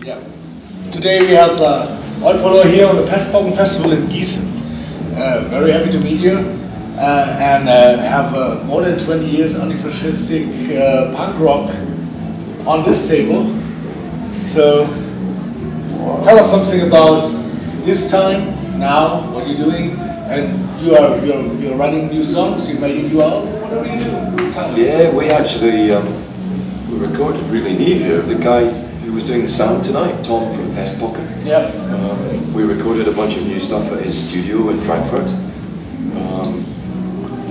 Yeah. Today we have Polloi here on the Punkbands Festival in Gießen. Very happy to meet you and have more than 20 years anti-fascistic punk rock on this table. So tell us something about this time, now, what you're doing, and you're writing new songs, you made a new album, what are you doing? Yeah, we actually we recorded really near here. The guy who was doing the sound tonight, Tom from Pest Pocket. Yeah. We recorded a bunch of new stuff at his studio in Frankfurt. It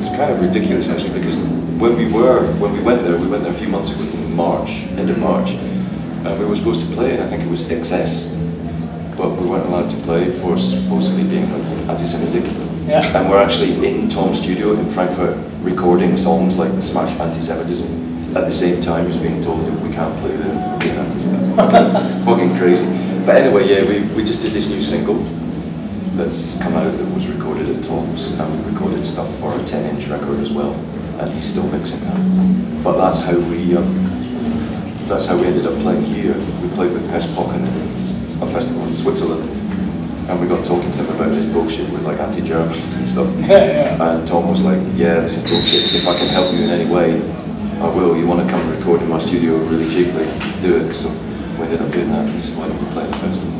was kind of ridiculous actually, because when we went there a few months ago in March, end of March, we were supposed to play, and I think it was XS, but we weren't allowed to play for supposedly being anti-Semitic. Yeah. And we're actually in Tom's studio in Frankfurt recording songs like Smash Anti-Semitism at the same time as being told that we can't play there for being anti-Semitic. Fucking crazy. But anyway, yeah, we just did this new single that's come out that was recorded at Tom's, and we recorded stuff for a 10-inch record as well, and he's still mixing that. But that's how we ended up playing here. We played with Pest Pocket at a festival in Switzerland, and we got talking to him about this bullshit with like anti-Germans and stuff. Yeah. And Tom was like, yeah, this is bullshit. If I can help you in any way, I will. You want to come and record in my studio really cheaply? Do it. So we ended up doing that, and he said, why don't we play at the festival?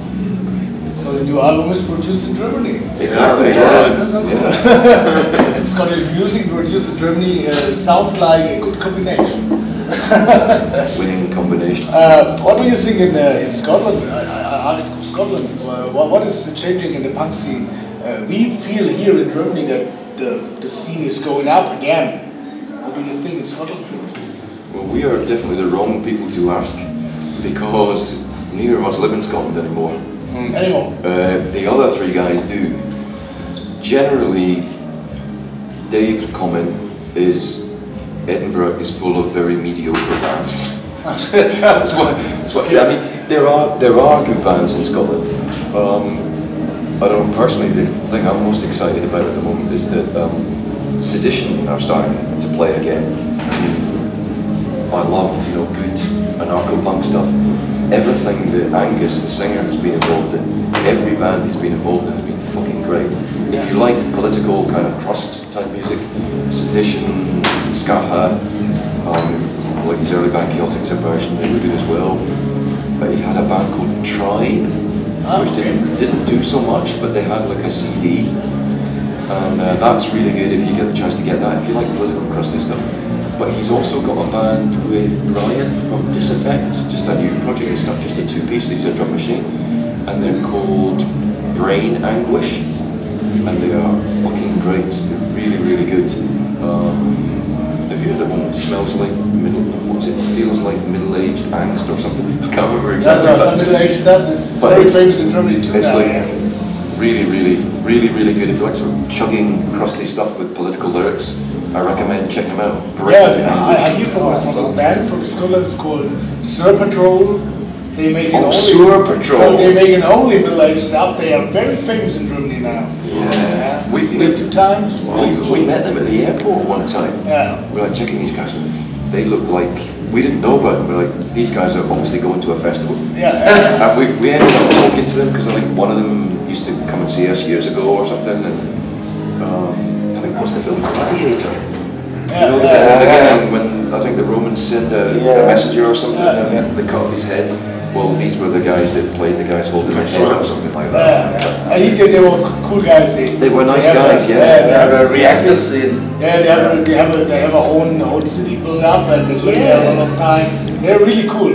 So the new album is produced in Germany. Exactly. Yeah. Scottish music produced in Germany sounds like a good combination. Winning combination. What do you think in Scotland? I asked Scotland, what is changing in the punk scene? We feel here in Germany that the scene is going up again. What do you think in Scotland? Well, we are definitely the wrong people to ask, because neither of us live in Scotland anymore. Anymore? The other three guys do. Generally, Dave's comment is Edinburgh is full of very mediocre bands. that's what I mean. There are good bands in Scotland. I don't personally. The thing I'm most excited about at the moment is that Sedition are starting to play again. I loved, good anarcho-punk stuff. Everything that Angus, the singer, has been involved in, every band he's been involved in has been fucking great. If you like political kind of crust type music, Sedition, Ska, like his early band Chaotic Subversion, they were good as well. But he had a band called Tribe, which didn't do so much, but they had like a CD, and that's really good if you get the chance to get that, if you like political crusty stuff. But he's also got a band with Brian from Disaffect, just a new project and stuff, just a two-piece, he's a drum machine, and they're called Brain Anguish, and they are fucking great, they're really, really good. Have you heard of one that smells like feels like middle-aged angst or something? I can't remember exactly. That's some middle-aged stuff, it's very famous in Germany too. It's like really, really good. If you like sort of chugging, crusty stuff with political lyrics, I recommend checking them out. I hear from a band from Scotland, it's called Sur Patrol. They make only middle-aged stuff. They are very famous in Germany now. Yeah. We've seen them 2 times. We met them at the airport one time. Yeah. We're like checking these guys, and they look like, we didn't know about them, we're like, these guys are obviously going to a festival. Yeah. And we ended up talking to them, because I think one of them used to come and see us years ago or something, and I think, what's the film? Gladiator. Yeah, the beginning when I think the Romans sent a messenger or something, and they cut off his head. Well, these were the guys that played the guys holding their head or something like that. I think they were cool guys. They were nice guys, yeah. They have a reactor scene. Yeah, they have a own city built up, and they play there a lot of time. They're really cool.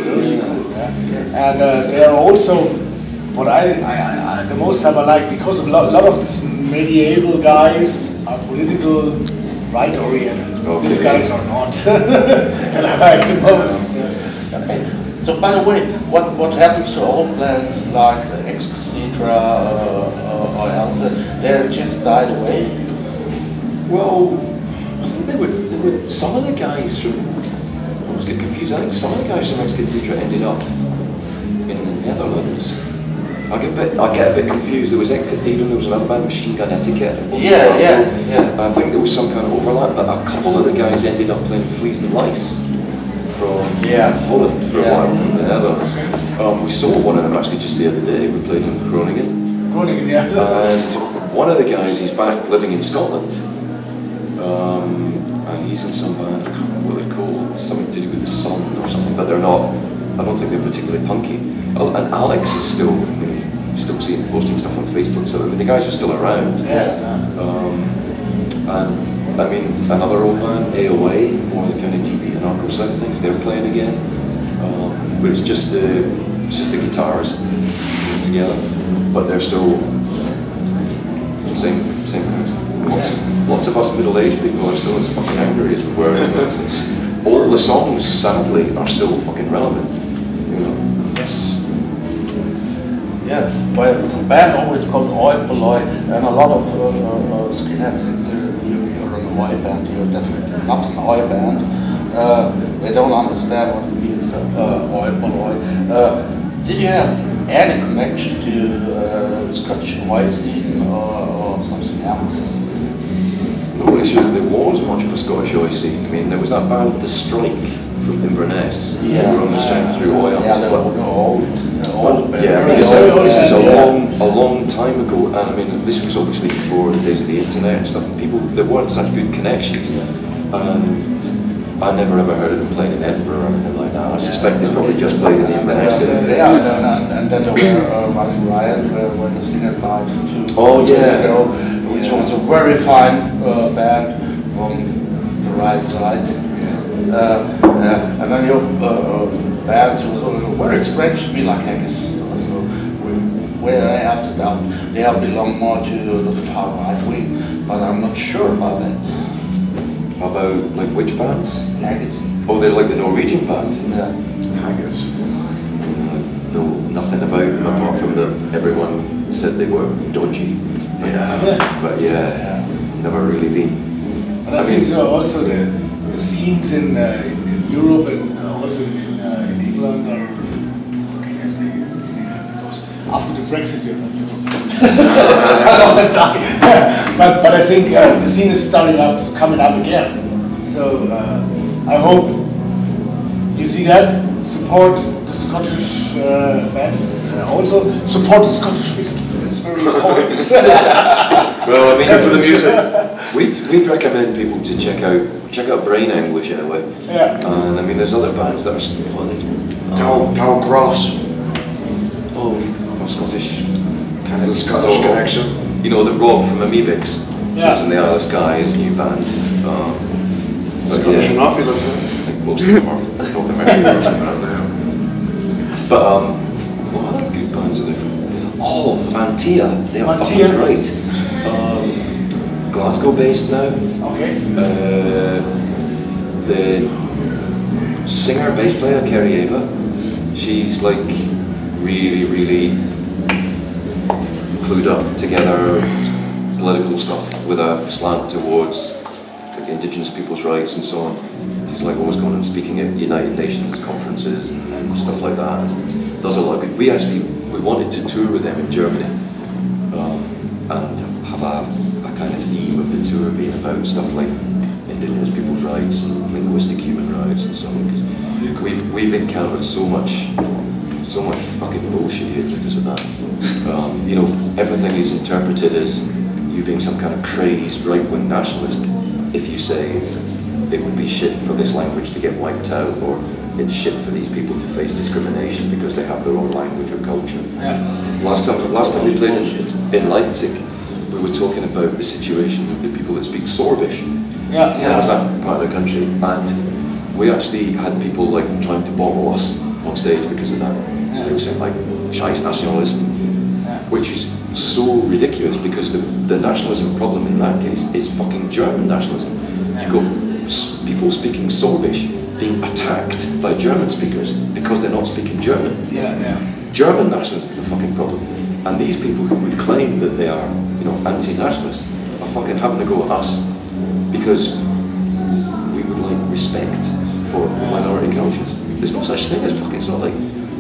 And they are also what I the most time I like, because a lot of these medieval guys are political right-oriented. Okay. These guys are not. And I like the most. Okay. So by the way, what happens to old bands like Ex Cathedra or alten? They just died away? Well, I think they were some of the guys from, I was getting confused, I think some of the guys from Ex Cathedra ended up in the Netherlands. I get a bit confused. There was Ex Cathedra, there was another band, Machine Gun Etiquette. Yeah. I think there was some kind of overlap, but a couple of the guys ended up playing Fleas and Lice. from Holland for a while, from the Netherlands. We saw one of them actually just the other day. We played in Groningen. Groningen, yeah. And one of the guys, he's back living in Scotland. And he's in some band, I can't remember what they're called, something to do with the sun or something, but they're not, I don't think they're particularly punky. And Alex is still, still seeing posting stuff on Facebook, so the guys are still around. And I mean, another old band, AOA, more the kind of TV and Arco side of things, they're playing again. But it's just the guitars together, but they're still same guys. Lots of us middle-aged people are still as fucking angry as we were. All the songs, sadly, are still fucking relevant. You know, well, the band always called Polloi, and a lot of skinheads think you're an Oi band. You're definitely not an Oi band. They don't understand what it means, Polloi. Did you have any connection to Scottish Oi scene or something else? Not really sure there was much of a Scottish Oi scene. I mean, there was that band, The Strike, from Inverness. They were on the strength through Oi. Yeah, they're old. Yeah, I mean, this is a long time ago, and I mean, this was obviously before the days of the internet and stuff, and there weren't such good connections, and I never ever heard of them playing in Edinburgh or anything like that. I suspect they probably just played in the Inverness area. And then there were Running Riot, where the singer died 2 years ago, which was a very fine band from the right side. And then your bands were very strange to me, like Haggis. So where I have to doubt, they belong more to the far right wing, but I'm not sure about that. About like which bands? Haggis. Oh, they're like the Norwegian band. Yeah. Haggis. No, nothing about them apart from that everyone said they were dodgy. But never really been. But I think so also the scenes in Europe and also in England are, what can I say, in England, because after the Brexit you're not Europe. but I think the scene is coming up again. So I hope you see that, support the Scottish bands, also support the Scottish whiskey. That's very important. Well, I mean, for the music, we'd recommend people to check out Brain Anguish in a way. Yeah. And I mean, there's other bands that are still Tau Cross. Oh, from Scottish. Has a Scottish connection. You know, the Rob from Amoebix. Yeah. Was in the Isle of Skye, his new band. Scottish enough, he lives there. I think most of them are North American or something like that. But what other good bands are there from? Oh, Mantia. They are fucking great. Glasgow based now. Okay. The singer, bass player, Kerry Ava, she's like really clued up together political stuff with a slant towards like indigenous people's rights and so on. She's like always going and speaking at United Nations conferences and stuff like that. Does a lot of good. We wanted to tour with them in Germany and have a kind of theme of the tour being about stuff like indigenous people's rights and linguistic human rights and so on. Because we've encountered so much fucking bullshit here because of that. You know, everything is interpreted as you being some kind of crazed right-wing nationalist if you say it would be shit for this language to get wiped out, or it's shit for these people to face discrimination because they have their own language or culture. Yeah. Last time we played in Leipzig, we were talking about the situation of the people that speak Sorbish. That was that part of the country, and we actually had people like trying to bottle us on stage because of that. They were saying like "Scheiß Nationalisten," which is so ridiculous because the nationalism problem in that case is fucking German nationalism. You've got people speaking Sorbish being attacked by German speakers because they're not speaking German. German nationalism is the fucking problem, and these people who would claim that they are, you know, anti-nationalist are fucking having to go at us because we would like respect for minority cultures. There's no such thing as fucking. It's not like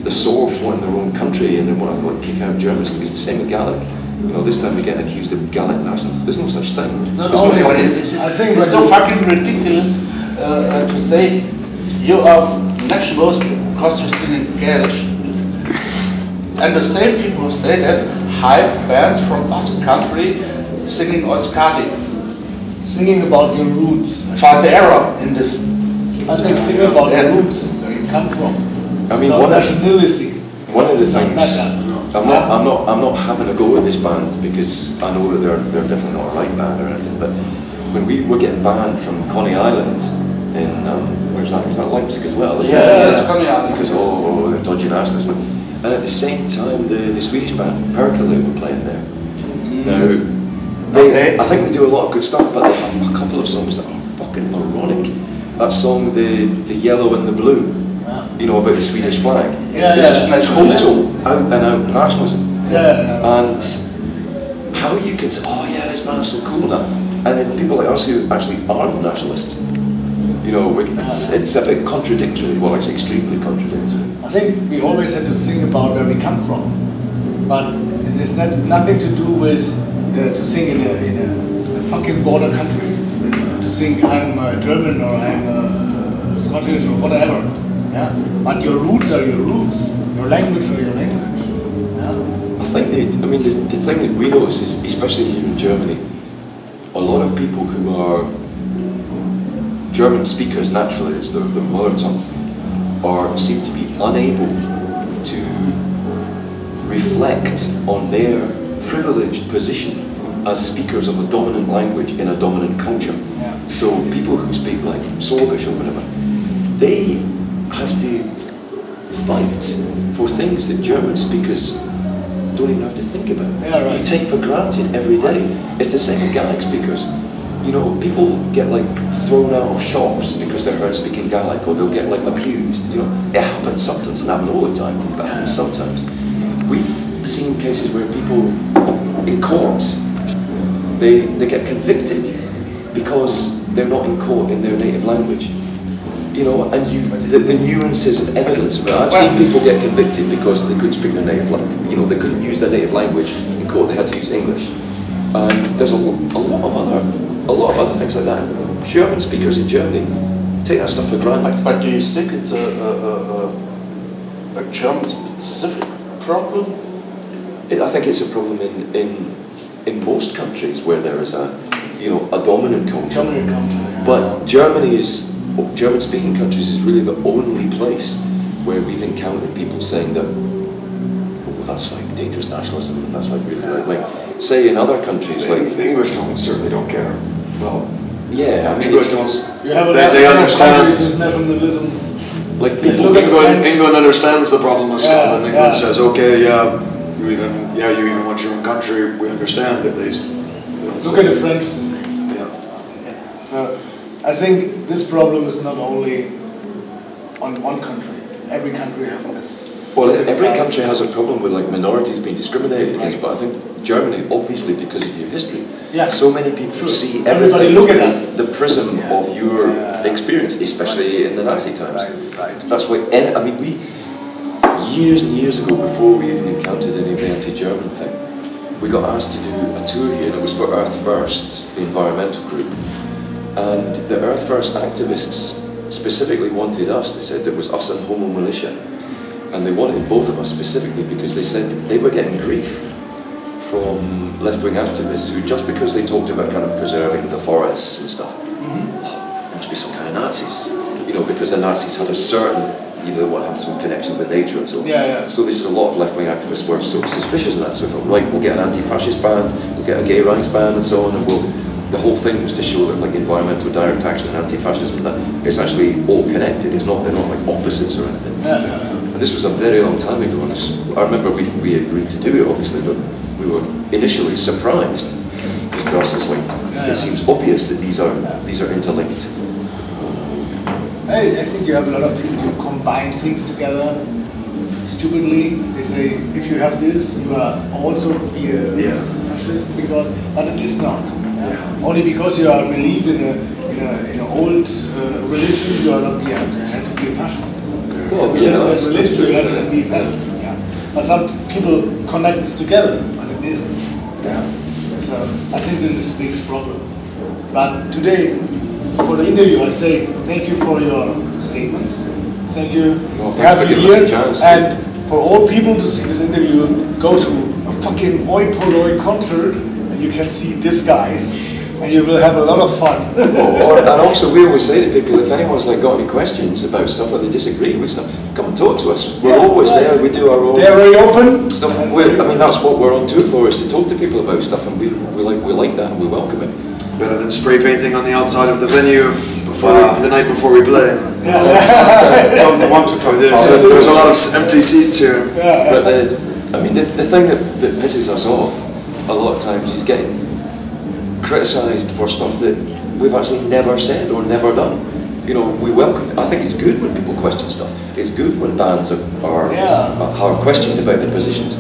the Sorbs want their own country and they want to kick out Germans. It's the same with Gaelic. You know, this time we get accused of Gaelic nationalism. There's no such thing. It's so fucking ridiculous to say you are nationals because you're singing Gälisch. And the same people who say there's hype bands from Basque country singing Euskadi. Singing about your roots. Found the error in this. I think singing about your roots, where you come from. I mean, one of the things. I'm not having a go at this band because I know that they're definitely not a right band or anything. But when we were getting banned from Coney Island in where's that? Is that Leipzig as well? Isn't it? It's Coney Island. Because they're dodgy nasties. And at the same time, the Swedish band Percolate were playing there. Now, I think they do a lot of good stuff, but they have a couple of songs that are fucking moronic. That song, the yellow and the blue. You know, about the Swedish flag. It's total out and out nationalism. And how you can say, oh yeah, this band is so cool now, and then people like us who actually aren't nationalists, you know, it's a bit contradictory. Well, it's extremely contradictory. I think we always have to think about where we come from, but it's nothing to do with to sing in a fucking border country. To sing I'm German or I'm Scottish or whatever. Yeah, but your roots are your roots. Your language are your language. Yeah. I think the thing that we notice is, especially here in Germany, a lot of people who are German speakers naturally, it's their mother tongue, seem to be unable to reflect on their privileged position as speakers of a dominant language in a dominant culture. Yeah. So people who speak like Sorbish or whatever, they have to fight for things that German speakers don't even have to think about. Yeah, right. You take for granted every day. It's the same with Gaelic speakers. You know, people get like thrown out of shops because they're heard speaking Gaelic, or they'll get like abused. You know, it happens sometimes. It happens all the time, but it happens sometimes. We've seen cases where people in court, they get convicted because they're not in court in their native language. You know, and the nuances of evidence. I've seen people get convicted because they couldn't speak their native language. You know, they couldn't use their native language in court. They had to use English. And there's a lot of other things like that. German speakers in Germany take that stuff for granted. But do you think it's a German specific problem? I think it's a problem in most countries where there is a dominant culture. But German-speaking countries is really the only place where we've encountered people saying that, oh, that's like dangerous nationalism, and that's like really like say in other countries like the English certainly don't care. Well, yeah, I mean English don't. They understand. Nationalisms. Like people, England understands the problem of Scotland. England says, okay, you even want your own country. We understand that they. Look at the French. So I think this problem is not only on one country. Every country has this. Well, every country has a problem with like minorities being discriminated against, but I think Germany, obviously because of your history, so many people see everything through the prism of your experience, especially in the Nazi times. Right. That's why, I mean, we, years and years ago, before we even encountered any of the anti-German thing, we got asked to do a tour here, and it was for Earth First, the environmental group. And the Earth First activists specifically wanted us, they said it was us and Homo Militia. And they wanted both of us specifically because they said they were getting grief from left-wing activists who, just because they talked about kind of preserving the forests and stuff, there must be some kind of Nazis, you know, because the Nazis had a certain, you know, what had some connection with nature and so on. So this is a lot of left-wing activists were so suspicious of that. So they thought, right, we'll get an anti-fascist band, we'll get a gay rights band and so on, and the whole thing was to show that like environmental direct action and anti-fascism, that it's actually all connected. They're not like opposites or anything. And this was a very long time ago. And I remember we agreed to do it, obviously, but we were initially surprised. Because to us, it's like it seems obvious that these are interlinked. I think you have a lot of people who combine things together stupidly. They say if you have this, you are also be a fascist but it is not. Only because you are believed in an old religion, you are not have to be a fascist. Well, that's religion, you have to be a fascist. But some people connect this together, but it isn't. So I think this is the biggest problem. But today, for the interview, I say thank you for your statements. Thank you. Well, for having me here. Chance, and for all people to see this interview, go to a fucking Polloi concert and you can see these guys. And you will have a lot of fun. And also, we always say to people, if anyone's like got any questions about stuff or they disagree with stuff, come and talk to us. We're always there. We do our own. They're very open. Stuff. I mean, that's what we're on tour for, is to talk to people about stuff, and we like that and we welcome it. Better than spray painting on the outside of the venue before the night before we play. Don't want to talk about it. There's a lot of empty seats here. But I mean, the thing that pisses us off a lot of times is getting criticised for stuff that we've actually never said or never done. You know, we welcome it. I think it's good when people question stuff. It's good when bands are questioned about their positions.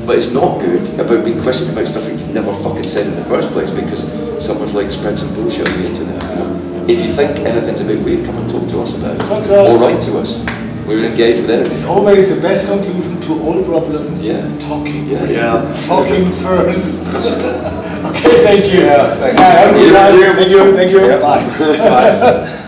But it's not good about being questioned about stuff that you've never fucking said in the first place because someone's like spread some bullshit on the internet. You know? If you think anything's a bit weird, come and talk to us about it. Or write to us. We're engaged with anything. It's always the best conclusion to all problems. Yeah. Talking. Yeah. Talking first. Okay, thank you. Yeah, thank you. Have a good time. Thank you. Yeah. Bye. Bye.